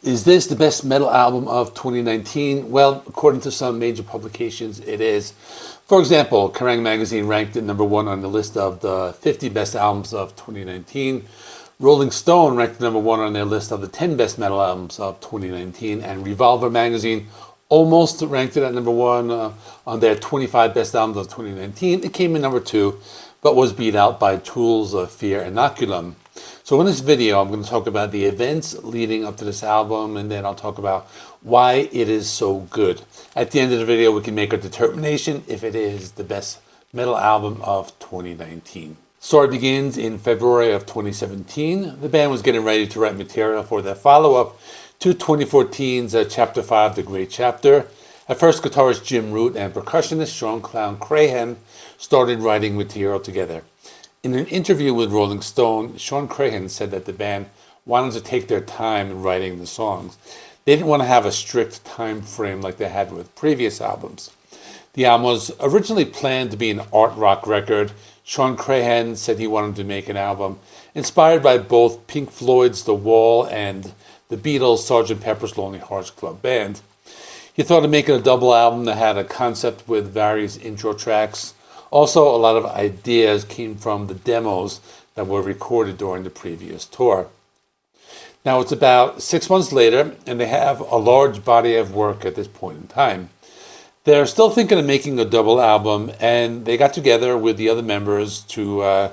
Is this the best metal album of 2019? Well, according to some major publications, it is. For example, Kerrang magazine ranked it number one on the list of the 50 best albums of 2019. Rolling Stone ranked number one on their list of the 10 best metal albums of 2019. And Revolver magazine almost ranked it at number one on their 25 best albums of 2019. It came in number two, but was beat out by Tools Fear Inoculum. So in this video, I'm going to talk about the events leading up to this album, and then I'll talk about why it is so good. At the end of the video, we can make a determination if it is the best metal album of 2019. Story begins in February of 2017. The band was getting ready to write material for their follow-up to 2014's Chapter 5, The Great Chapter. At first, guitarist Jim Root and percussionist Sean "Clown" Crahan started writing material together. In an interview with Rolling Stone, Sean Crahan said that the band wanted to take their time in writing the songs. They didn't want to have a strict time frame like they had with previous albums. The album was originally planned to be an art rock record. Sean Crahan said he wanted to make an album inspired by both Pink Floyd's The Wall and the Beatles' Sgt. Pepper's Lonely Hearts Club Band. He thought of making a double album that had a concept with various intro tracks. Also, a lot of ideas came from the demos that were recorded during the previous tour. Now it's about 6 months later, and they have a large body of work at this point in time. They're still thinking of making a double album, and they got together with the other members to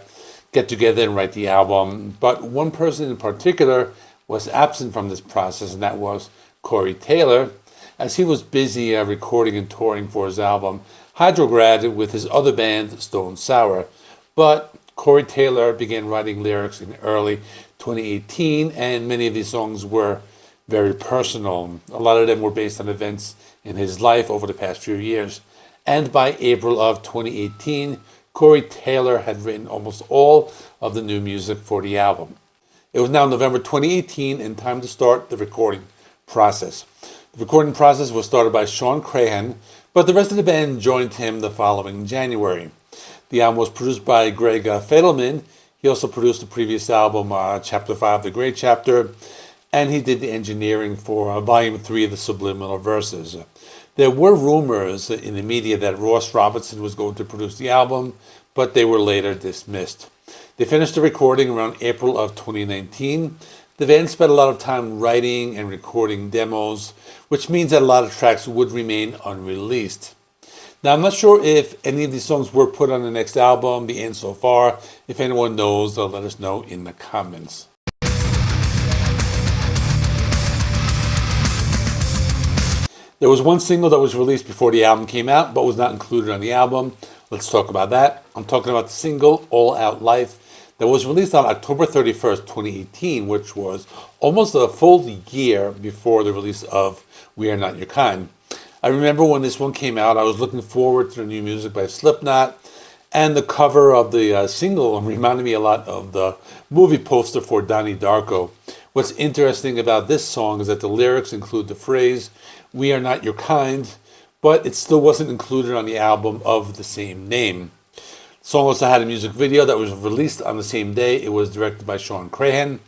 get together and write the album. But one person in particular was absent from this process, and that was Corey Taylor, as he was busy recording and touring for his album Hydrograd with his other band, Stone Sour. But Corey Taylor began writing lyrics in early 2018, and many of these songs were very personal. A lot of them were based on events in his life over the past few years. And by April of 2018, Corey Taylor had written almost all of the new music for the album. It was now November 2018 and time to start the recording process. The recording process was started by Sean Crahan, but the rest of the band joined him the following January. The album was produced by Greg Fidelman. He also produced the previous album, Chapter 5, The Great Chapter, and he did the engineering for Volume 3 of the Subliminal Verses. There were rumors in the media that Ross Robertson was going to produce the album, but they were later dismissed. They finished the recording around April of 2019. The band spent a lot of time writing and recording demos, which means that a lot of tracks would remain unreleased. Now, I'm not sure if any of these songs were put on the next album, the end so far. If anyone knows, let us know in the comments. There was one single that was released before the album came out, but was not included on the album. Let's talk about that. I'm talking about the single, All Out Life, that was released on October 31st, 2018, which was almost a full year before the release of We Are Not Your Kind. I remember when this one came out, I was looking forward to the new music by Slipknot, and the cover of the single reminded me a lot of the movie poster for Donnie Darko. What's interesting about this song is that the lyrics include the phrase, "We are not your kind," but it still wasn't included on the album of the same name. The song also had a music video that was released on the same day. It was directed by Sean Crahan.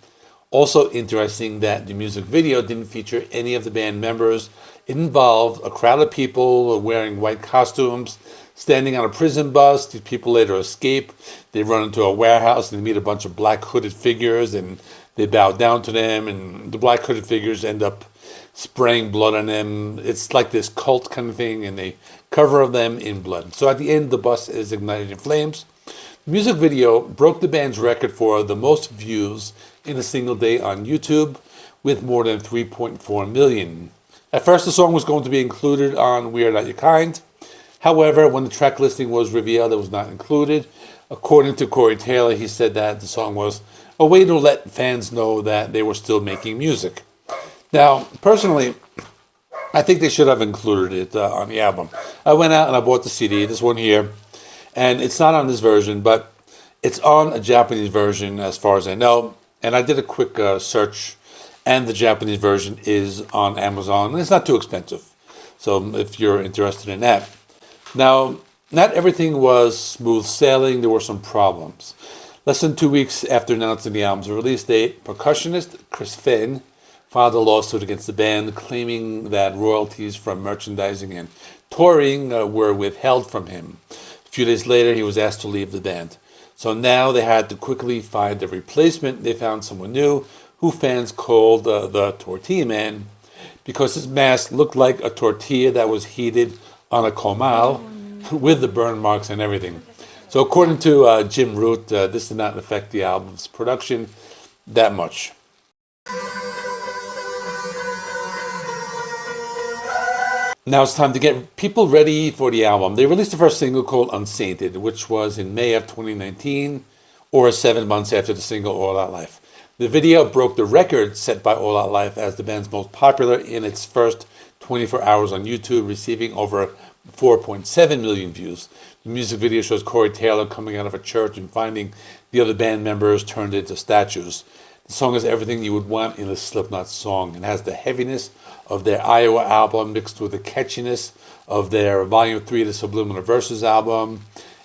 Also interesting that the music video didn't feature any of the band members. It involved a crowd of people wearing white costumes, standing on a prison bus. These people later escape. They run into a warehouse and they meet a bunch of black hooded figures, and they bow down to them, and the black hooded figures end up spraying blood on them. It's like this cult kind of thing, and they cover them in blood. So at the end, the bus is ignited in flames. The music video broke the band's record for the most views in a single day on YouTube, with more than 3.4 million. At first, the song was going to be included on We Are Not Your Kind. However, when the track listing was revealed, it was not included. According to Corey Taylor, he said that the song was a way to let fans know that they were still making music. Now, personally, I think they should have included it on the album. I went out and I bought the CD, this one here, and it's not on this version, but it's on a Japanese version as far as I know. And I did a quick search, and the Japanese version is on Amazon, and it's not too expensive. So if you're interested in that. Now, not everything was smooth sailing. There were some problems. Less than 2 weeks after announcing the album's release date, percussionist Chris Finn filed a lawsuit against the band, claiming that royalties from merchandising and touring were withheld from him. A few days later, he was asked to leave the band. So now they had to quickly find a replacement. They found someone new, who fans called the Tortilla Man, because his mask looked like a tortilla that was heated on a comal with the burn marks and everything. So according to Jim Root, this did not affect the album's production that much. Now it's time to get people ready for the album. They released the first single called Unsainted, which was in May of 2019, or 7 months after the single All Out Life. The video broke the record set by All Out Life as the band's most popular in its first 24 hours on YouTube, receiving over 4.7 million views. The music video shows Corey Taylor coming out of a church and finding the other band members turned into statues. The song is everything you would want in a Slipknot song. It has the heaviness of their Iowa album mixed with the catchiness of their Volume 3 of the Subliminal Verses album.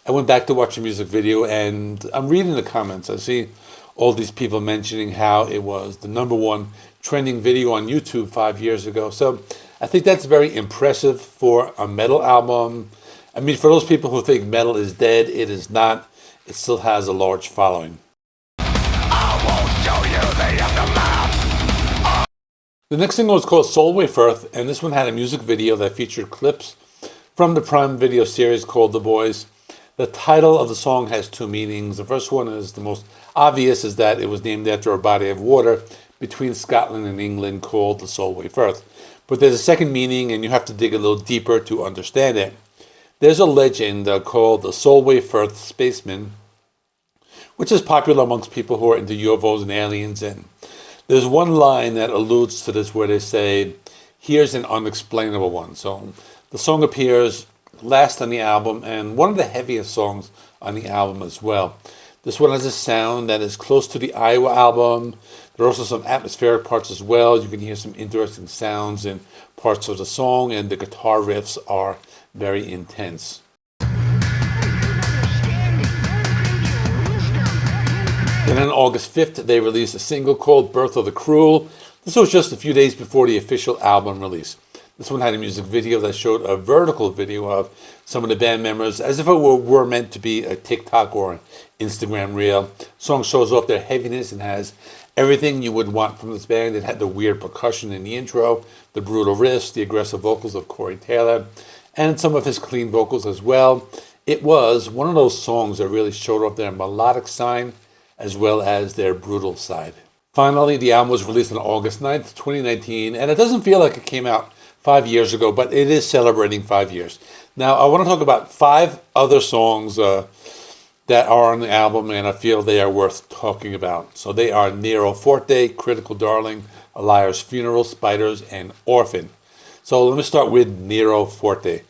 I went back to watch the music video, and I'm reading the comments. I see all these people mentioning how it was the #1 trending video on YouTube 5 years ago. So I think that's very impressive for a metal album. I mean, for those people who think metal is dead, it is not. It still has a large following. The next single was called Solway Firth, and this one had a music video that featured clips from the Prime Video series called The Boys. The title of the song has two meanings. The first one is the most obvious, is that it was named after a body of water between Scotland and England called the Solway Firth. But there's a second meaning, and you have to dig a little deeper to understand it. There's a legend called the Solway Firth Spaceman, which is popular amongst people who are into UFOs and aliens. And there's one line that alludes to this where they say, "Here's an unexplainable one." So the song appears last on the album and one of the heaviest songs on the album as well. This one has a sound that is close to the Iowa album. There are also some atmospheric parts as well. You can hear some interesting sounds in parts of the song, and the guitar riffs are very intense. And on August 5th, they released a single called Birth of the Cruel. This was just a few days before the official album release. This one had a music video that showed a vertical video of some of the band members as if it were meant to be a TikTok or an Instagram reel. The song shows off their heaviness and has everything you would want from this band. It had the weird percussion in the intro, the brutal riffs, the aggressive vocals of Corey Taylor, and some of his clean vocals as well. It was one of those songs that really showed off their melodic side as well as their brutal side. Finally, the album was released on August 9th, 2019, and it doesn't feel like it came out 5 years ago, but it is celebrating 5 years. Now, I want to talk about 5 other songs that are on the album, and I feel they are worth talking about. So they are Nero Forte, Critical Darling, A Liar's Funeral, Spiders, and Orphan. So let me start with Nero Forte.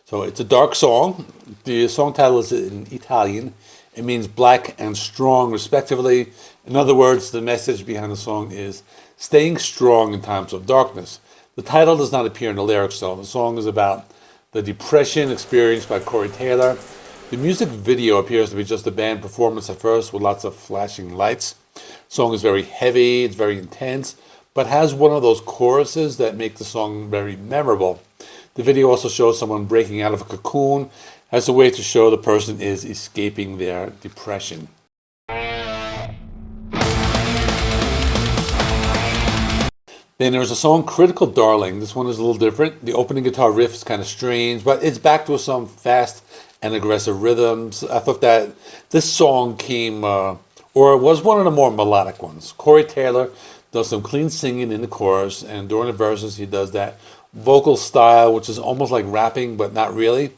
So it's a dark song. The song title is in Italian. It means black and strong, respectively. In other words, the message behind the song is staying strong in times of darkness. The title does not appear in the lyrics, though. The song is about the depression experienced by Corey Taylor. The music video appears to be just a band performance at first with lots of flashing lights. The song is very heavy, it's very intense, but has one of those choruses that make the song very memorable. The video also shows someone breaking out of a cocoon as a way to show the person is escaping their depression. Then there's a song, Critical Darling. This one is a little different. The opening guitar riff is kind of strange, but it's backed with some fast and aggressive rhythms. I thought that this song came, or was one of the more melodic ones. Corey Taylor does some clean singing in the chorus, and during the verses he does that vocal style, which is almost like rapping, but not really.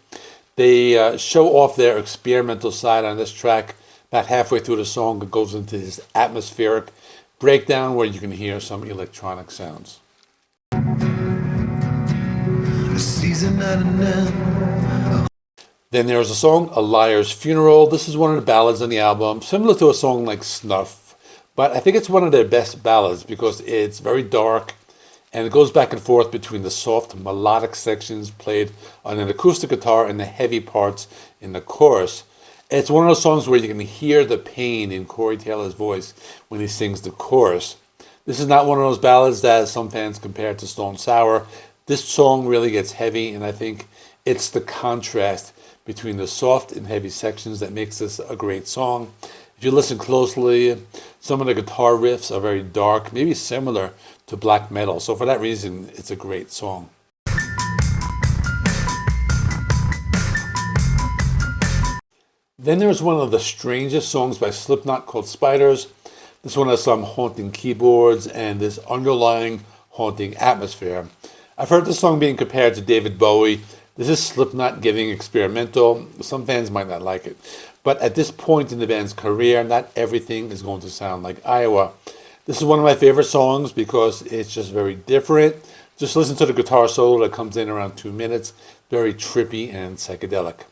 They show off their experimental side on this track. About halfway through the song, it goes into this atmospheric breakdown where you can hear some electronic sounds. Then there's a song, A Liar's Funeral. This is one of the ballads on the album, similar to a song like Snuff, but I think it's one of their best ballads because it's very dark and it goes back and forth between the soft melodic sections played on an acoustic guitar and the heavy parts in the chorus. It's one of those songs where you can hear the pain in Corey Taylor's voice when he sings the chorus. This is not one of those ballads that some fans compare to Stone Sour. This song really gets heavy, and I think it's the contrast between the soft and heavy sections that makes this a great song. If you listen closely, some of the guitar riffs are very dark, maybe similar to black metal. So for that reason, it's a great song. Then there's one of the strangest songs by Slipknot called Spiders. This one has some haunting keyboards and this underlying haunting atmosphere. I've heard this song being compared to David Bowie. This is Slipknot getting experimental. Some fans might not like it. But at this point in the band's career, not everything is going to sound like Iowa. This is one of my favorite songs because it's just very different. Just listen to the guitar solo that comes in around 2 minutes. Very trippy and psychedelic.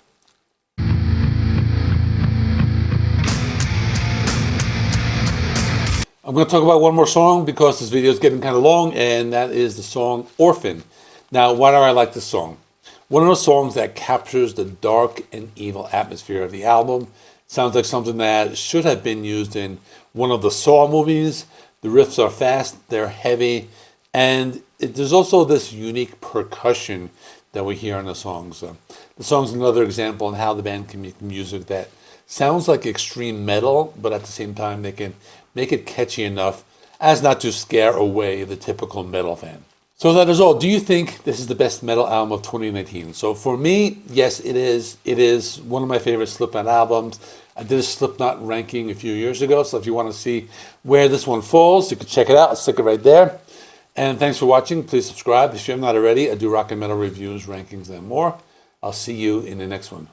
I'm going to talk about one more song because this video is getting kind of long, and that is the song Orphan. Now, why do I like this song? One of those songs that captures the dark and evil atmosphere of the album. Sounds like something that should have been used in one of the Saw movies. The riffs are fast, they're heavy, and there's also this unique percussion that we hear in the songs. The song's another example on how the band can make music that sounds like extreme metal, but at the same time they can make it catchy enough as not to scare away the typical metal fan. So that is all. Do you think this is the best metal album of 2019? So for me, yes, it is. It is one of my favorite Slipknot albums. I did a Slipknot ranking a few years ago, so if you want to see where this one falls, you can check it out. I'll stick it right there. And thanks for watching. Please subscribe if you have not already. I do rock and metal reviews, rankings, and more. I'll see you in the next one.